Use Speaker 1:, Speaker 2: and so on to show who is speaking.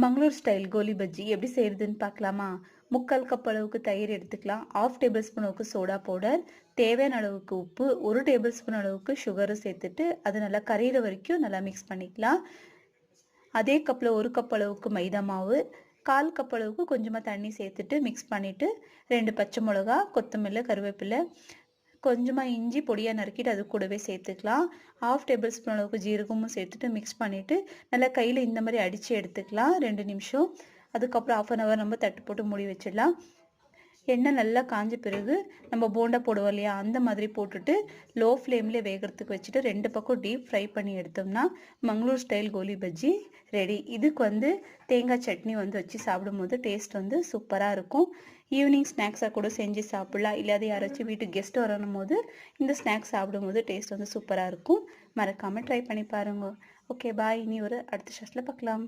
Speaker 1: Mangalore style கோலி பஜ்ஜி எப்படி செய்யறதுன்னு பார்க்கலாமா? 3/4 கப் அளவுக்கு தயிர் எடுத்துக்கலாம். 1/2 டேபிள் ஸ்பூன் அளவுக்கு சோடா பவுடர், தேவையான அளவுக்கு உப்பு, 1 டேபிள் ஸ்பூன் அளவுக்கு சுகரும் சேர்த்துட்டு அது நல்லா கரையிற வரைக்கும் நல்லா மிக்ஸ் பண்ணிக்கலாம். அதே கப்பில் 1 கப் அளவுக்கு மைதா மாவு, 1/4 கப் அளவுக்கு கொஞ்சமாக தண்ணி சேர்த்துட்டு மிக்ஸ் பண்ணிவிட்டு 2 பச்சை மிளகா, கொத்தமல்லி, கருவேப்பிலை, கொஞ்சமாக இஞ்சி பொடியாக நறுக்கிட்டு அது கூடவே சேர்த்துக்கலாம். 1/2 டேபிள் ஸ்பூன் அளவுக்கு ஜீரகமும் சேர்த்துட்டு மிக்ஸ் பண்ணிவிட்டு நல்லா கையில் இந்த மாதிரி அடித்து எடுத்துக்கலாம் 2 நிமிஷம். அதுக்கப்புறம் 1/2 அன் ஹவர் நம்ம தட்டு போட்டு மூடி வச்சிடலாம். எண்ணெய் நல்லா காஞ்ச பிறகு நம்ம போண்டா போடுவோம் இல்லையா, அந்த மாதிரி போட்டுட்டு லோ ஃப்ளேம்லேயே வேகிறதுக்கு வச்சுட்டு 2 பக்கம் டீப் ஃப்ரை பண்ணி எடுத்தோம்னா மங்களூர் ஸ்டைல் கோலி பஜ்ஜி ரெடி. இதுக்கு தேங்காய் சட்னி வச்சு சாப்பிடும்போது டேஸ்ட் சூப்பராக இருக்கும். ஈவினிங் ஸ்நாக்ஸாக கூட செஞ்சு சாப்பிடலாம். இல்லாத யாராச்சும் வீட்டுக்கு கெஸ்ட் வரணும் போது இந்த ஸ்நாக்ஸ் சாப்பிடும்போது டேஸ்ட் சூப்பராக இருக்கும். மறக்காமல் ட்ரை பண்ணி பாருங்க. Okay bye. இனி ஒரு அடுத்த ஷாட்டில் பார்க்கலாம்.